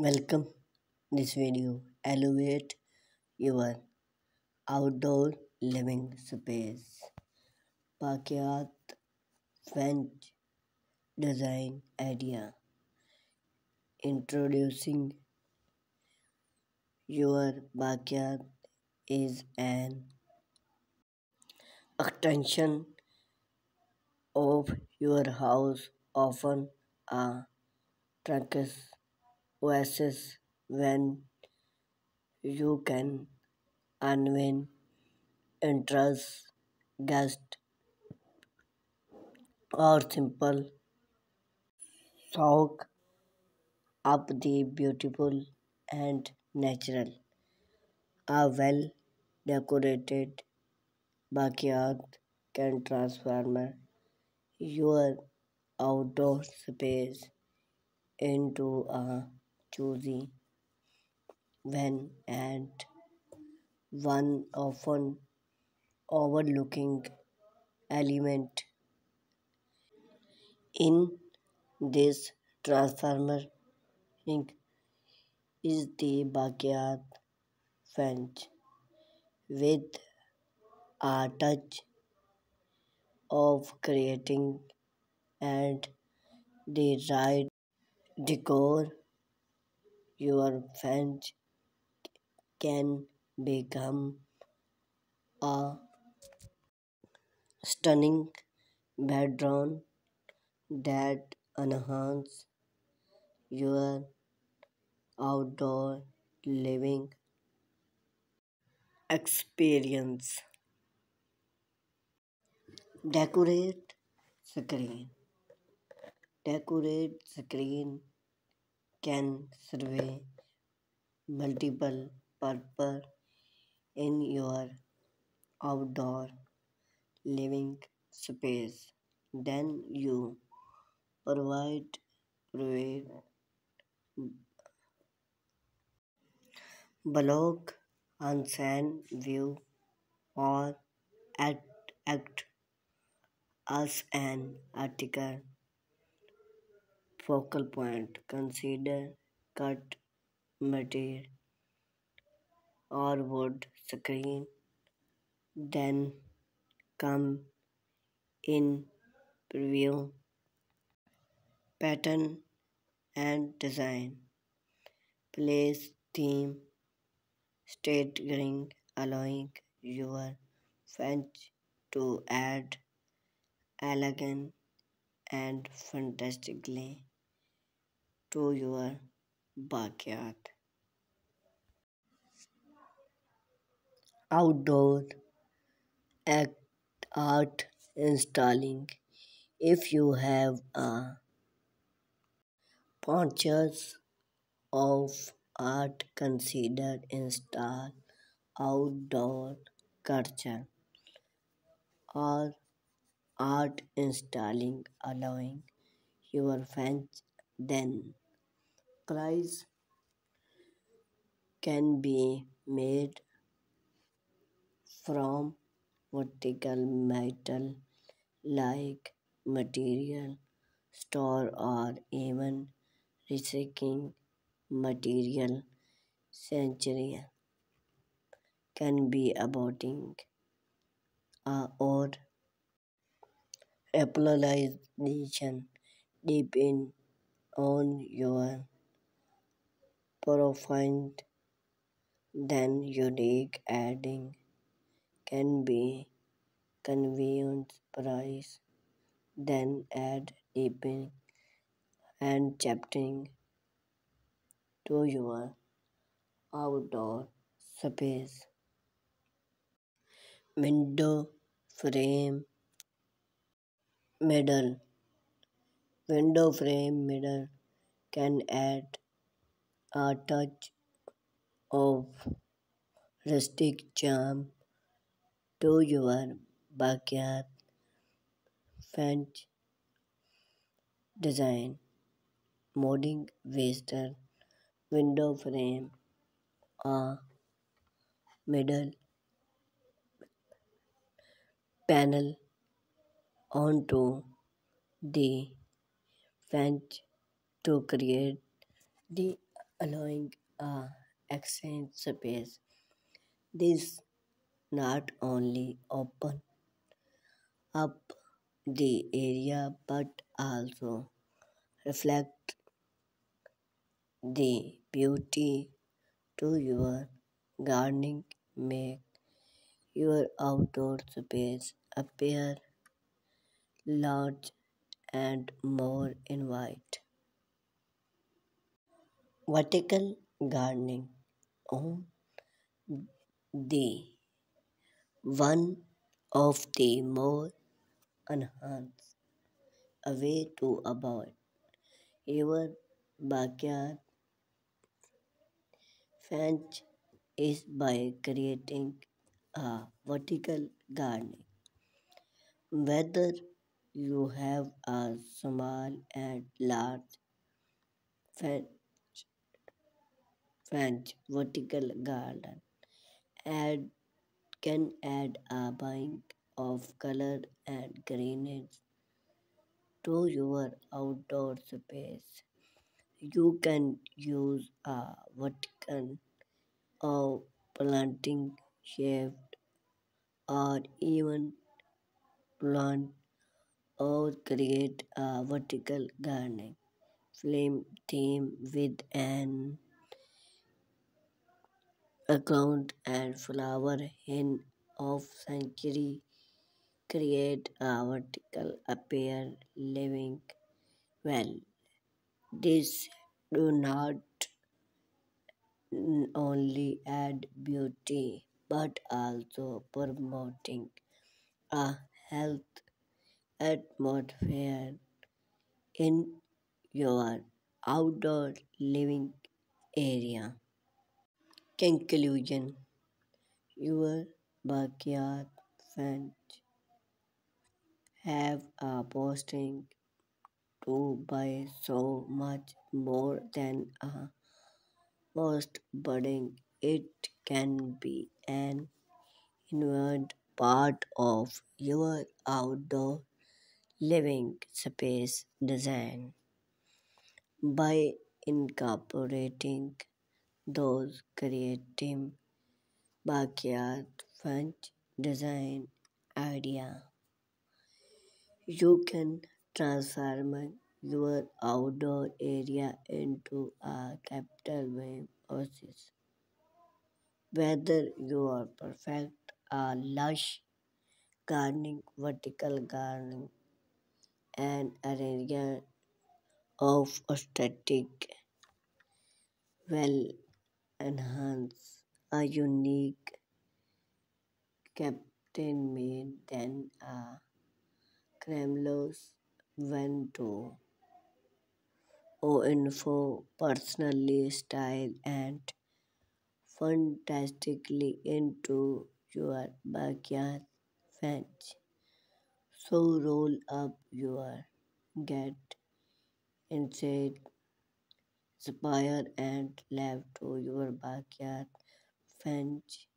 Welcome. This video elevate your outdoor living space. Backyard fence design idea. Introducing your backyard is an extension of your house, often a tranquil oasis when you can unwind, interest, guest, or simple soak up the beautiful and natural. A well decorated backyard can transform your outdoor space into a cozy one and one often overlooking element in this transformer is the backyard fence with a touch of creating and the right decor. Your fence can become a stunning background that enhance your outdoor living experience. Decorate screen. Decorate screen can serve multiple purpose in your outdoor living space. Then you provide private blog unseen view or act as an article focal point. Consider cut material or wood screen, then come in preview, pattern and design, place theme, staging, allowing your fence to add elegant and fantastically to your backyard. Outdoor act art installing. If you have a bunches of art, consider install outdoor culture or art installing allowing your fans then price can be made from vertical metal like material store or even recycling material century can be abounding or application depend on your profile then unique adding can be convenient price then add dipping and chapting to your outdoor space. Window frame middle. Window frame middle can add a touch of rustic charm to your backyard fence design. Modding western window frame a middle panel onto the fence to create the allowing a exchange space. This not only open up the area but also reflect the beauty to your gardening, make your outdoor space appear large and more invite. Vertical gardening on the one of the more enhanced a way to avoid your backyard fence is by creating a vertical gardening. Whether you have a small and large fen- fence vertical garden, add can add a bite of color and greenness to your outdoor space. You can use a vertical or planting shaped or even plant or create a vertical gardening flame theme with an account and flower hen of century create a vertical appear living well. This do not only add beauty but also promoting a health atmosphere in your outdoor living area. Conclusion. Your backyard fence have a posting to buy so much more than a most budding. It can be an inherent part of your outdoor living space design. By incorporating those creative backyard fence design idea, you can transform your outdoor area into a capital wave oasis. Whether you are perfect a lush gardening, vertical gardening, an area of aesthetic well enhance a unique captain made than a Kremlos went to O info personally style and fantastically into your backyard fence. So roll up your get inside spire and left to your backyard fence